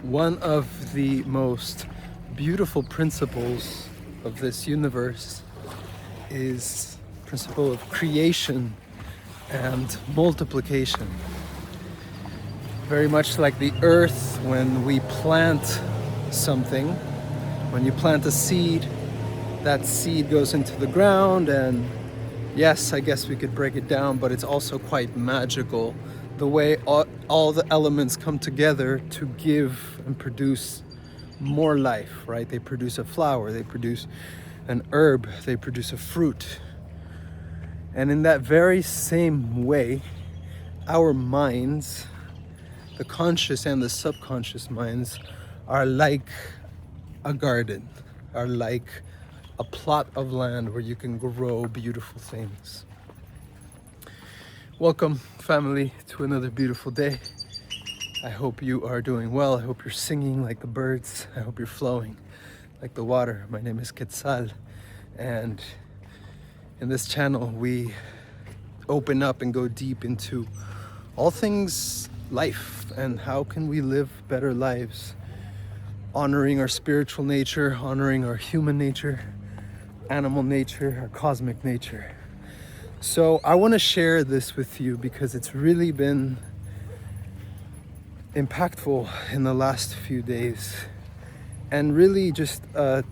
One of the most beautiful principles of this universe is principle of creation and multiplication. Very much like the earth, when we plant something, when you plant a seed, that seed goes into the ground, and yes, I guess we could break it down, but it's also quite magical the way all the elements come together to give and produce more life, right? They produce a flower, they produce an herb, they produce a fruit. And in that very same way, our minds, the conscious and the subconscious minds, are like a garden, are like a plot of land where you can grow beautiful things. Welcome, family, to another beautiful day. I hope you are doing well. I hope you're singing like the birds. I hope you're flowing like the water. My name is Quetzal, and in this channel we open up and go deep into all things life and how can we live better lives, honoring our spiritual nature, honoring our human nature, animal nature, our cosmic nature. So I want to share this with you because it's really been impactful in the last few days, and really just an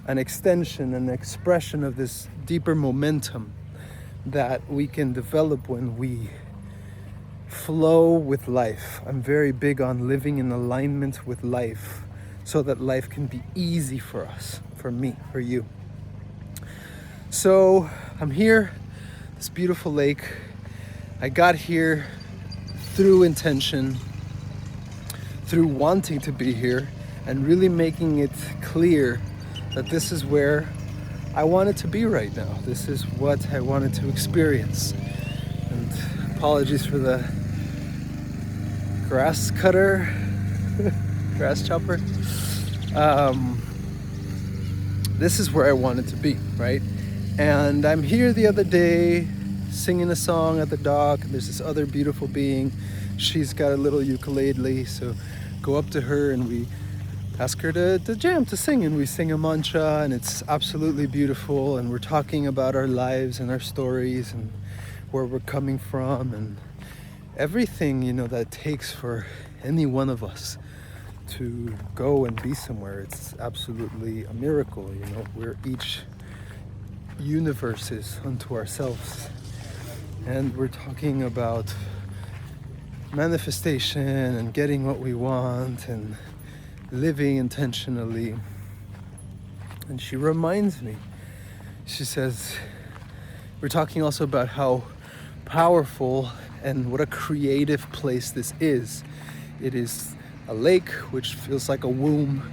extension, an expression of this deeper momentum that we can develop when we flow with life. I'm very big on living in alignment with life so that life can be easy for us, for me, for you. So I'm here, this beautiful lake. I got here through intention, through wanting to be here, and really making it clear that this is where I wanted to be right now. This is what I wanted to experience. And apologies for the grass cutter, grass chopper. This is where I wanted to be, right? And I'm here the other day singing a song at the dock, and there's this other beautiful being. She's got a little ukulele, so go up to her and we ask her to jam, to sing, and we sing a mantra, and it's absolutely beautiful. And we're talking about our lives and our stories and where we're coming from and everything, that it takes for any one of us to go and be somewhere. It's absolutely a miracle. We're each universes unto ourselves, and we're talking about manifestation and getting what we want and living intentionally. And she reminds me, she says, we're talking also about how powerful and what a creative place this is. It is a lake which feels like a womb,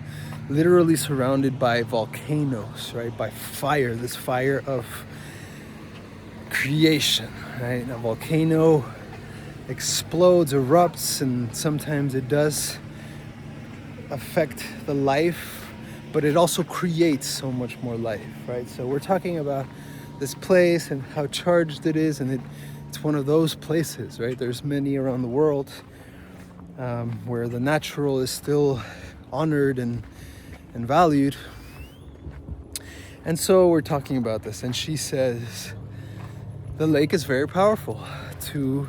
literally surrounded by volcanoes, right? By fire, this fire of creation, right? A volcano explodes, erupts, and sometimes it does affect the life, but it also creates so much more life, right? So we're talking about this place and how charged it is, and it's one of those places, right? There's many around the world where the natural is still honored and valued. And so we're talking about this, and she says the lake is very powerful to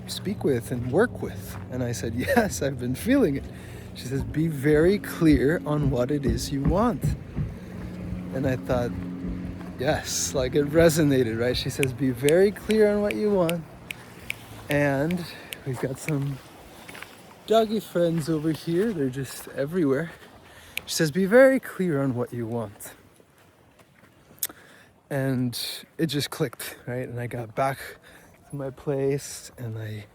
speak with and work with. And I said, yes, I've been feeling it. She says, be very clear on what it is you want. And I thought, yes, like it resonated, right? She says, be very clear on what you want. And we've got some doggy friends over here. They're just everywhere. She says, be very clear on what you want. And it just clicked, right? And I got back to my place and I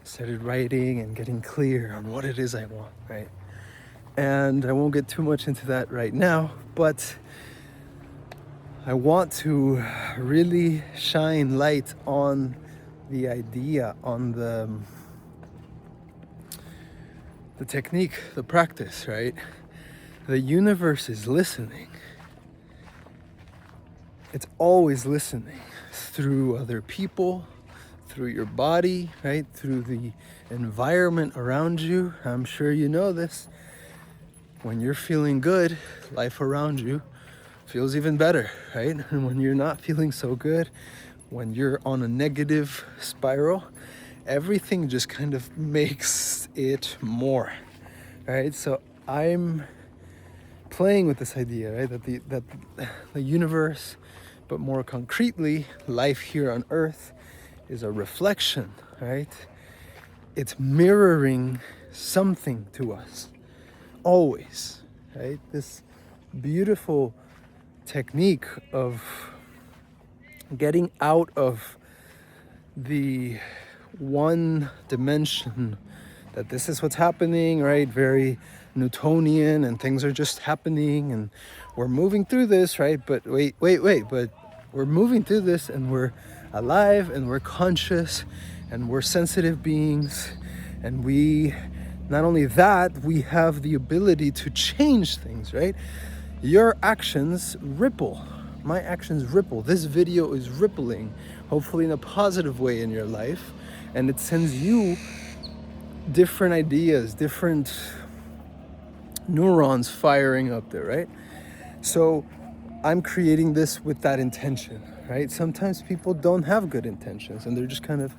started writing and getting clear on what it is I want, right? And I won't get too much into that right now, but I want to really shine light on the idea, on the technique, the practice, right? The universe is listening. It's always listening through other people, through your body, right? Through the environment around you. I'm sure you know this. When you're feeling good, life around you feels even better, right? And when you're not feeling so good, when you're on a negative spiral, everything just kind of makes it more, right? So I'm playing with this idea, right? That the universe, but more concretely, life here on Earth is a reflection, right? It's mirroring something to us, always, right? This beautiful technique of getting out of the one dimension that this is what's happening, right? Very Newtonian, and things are just happening and we're moving through this, right? But wait, but we're moving through this and we're alive and we're conscious and we're sensitive beings, and we, not only that, we have the ability to change things, right? Your actions ripple. My actions ripple. This video is rippling, hopefully in a positive way in your life, and it sends you different ideas, different neurons firing up there, right? So I'm creating this with that intention, right? Sometimes people don't have good intentions and they're just kind of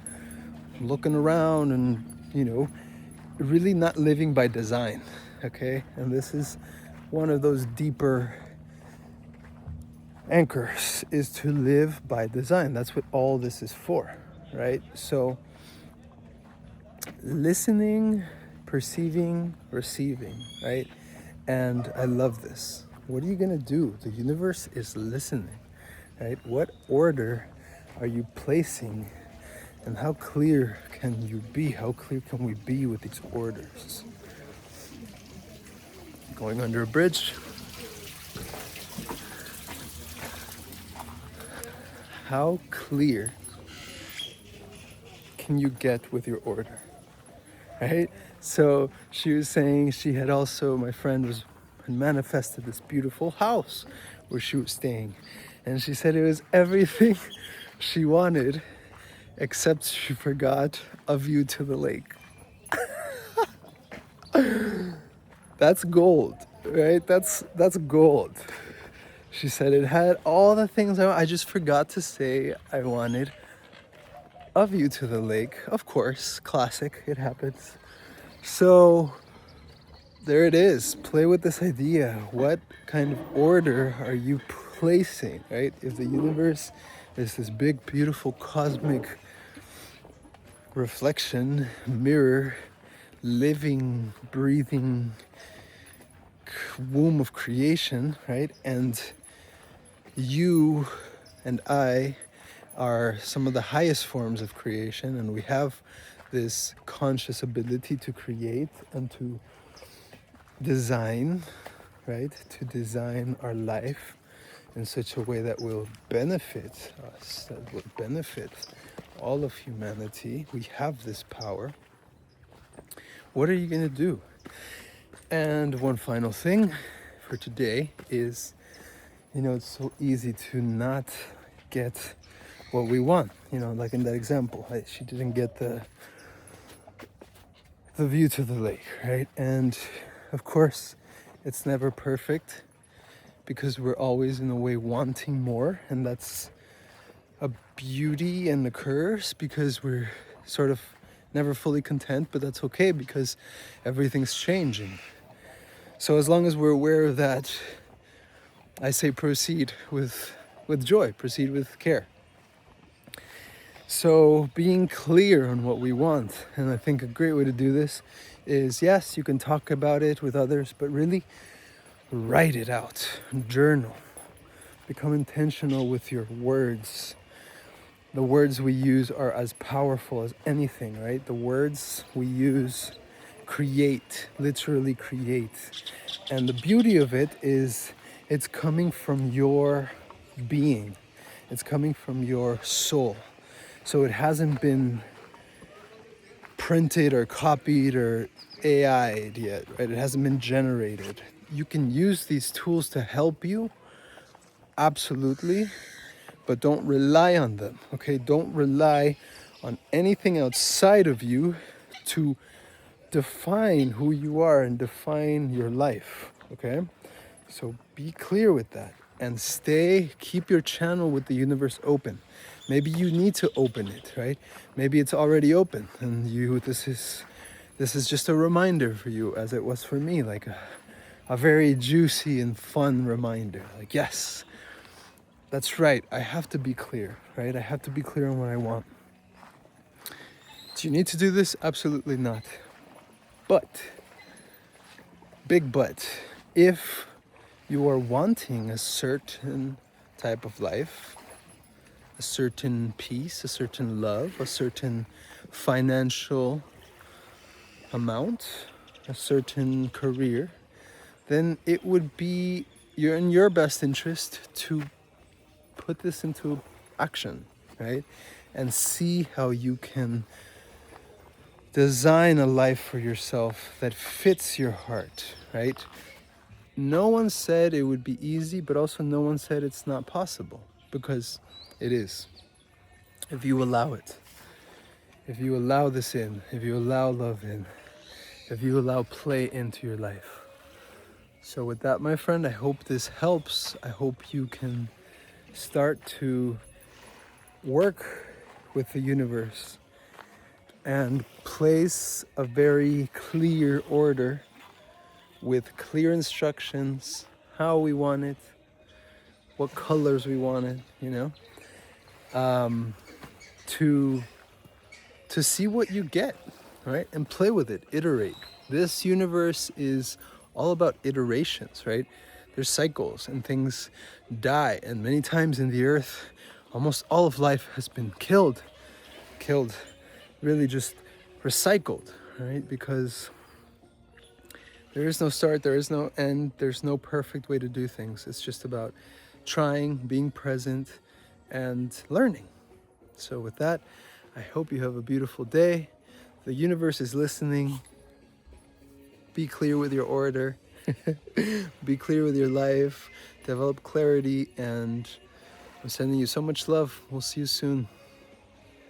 looking around and, really not living by design, okay? And this is one of those deeper anchors, is to live by design. That's what all this is for, right? So listening, perceiving, receiving, right? And I love this. What are you gonna do? The universe is listening, right? What order are you placing, and how clear can you be? How clear can we be with these orders? Going under a bridge. How clear can you get with your order, right? So she was saying she had also, my friend had manifested this beautiful house where she was staying. And she said it was everything she wanted, except she forgot a view to the lake. That's gold, right? That's gold. She said it had all the things I just forgot to say I wanted a view to the lake. Of course, classic, it happens. So there it is. Play with this idea. What kind of order are you placing, right? If the universe is this big, beautiful, cosmic reflection, mirror, living, breathing womb of creation, right? And you and I are some of the highest forms of creation, and we have this conscious ability to create and to design, right? To design our life in such a way that will benefit us, that will benefit all of humanity. We have this power. What are you going to do? And one final thing for today is, it's so easy to not get what we want. Like in that example, right? She didn't get the view to the lake, right? And of course, it's never perfect because we're always in a way wanting more, and that's a beauty and a curse because we're sort of never fully content, but that's okay because everything's changing. So as long as we're aware of that, I say proceed with joy, proceed with care. So being clear on what we want, and I think a great way to do this is, yes, you can talk about it with others, but really write it out, journal, become intentional with your words. The words we use are as powerful as anything, right? The words we use create, literally create. And the beauty of it is it's coming from your being. It's coming from your soul. So it hasn't been printed or copied or AI'd yet, right? It hasn't been generated. You can use these tools to help you, absolutely, but don't rely on them, okay? Don't rely on anything outside of you to define who you are and define your life, okay? So be clear with that and keep your channel with the universe open. Maybe you need to open it, right? Maybe it's already open and this is just a reminder for you, as it was for me, like a very juicy and fun reminder. Like, yes, that's right, I have to be clear, right? I have to be clear on what I want. Do you need to do this? Absolutely not. But, big but, if you are wanting a certain type of life, a certain peace, a certain love, a certain financial amount, a certain career, then it would be in your best interest to put this into action, right? And see how you can design a life for yourself that fits your heart, right? No one said it would be easy, but also no one said it's not possible, because it is. If you allow it, if you allow this in, if you allow love in, if you allow play into your life. So with that, my friend, I hope this helps. I hope you can start to work with the universe and place a very clear order with clear instructions, how we want it, what colors we want it, to see what you get, right? And play with it, iterate. This universe is all about iterations, right? There's cycles and things die, and many times in the earth, almost all of life has been killed, really just recycled, right? Because there is no start, there is no end, there's no perfect way to do things. It's just about trying, being present, and learning. So with that, I hope you have a beautiful day. The universe is listening. Be clear with your order. Be clear with your life. Develop clarity, and I'm sending you so much love. We'll see you soon.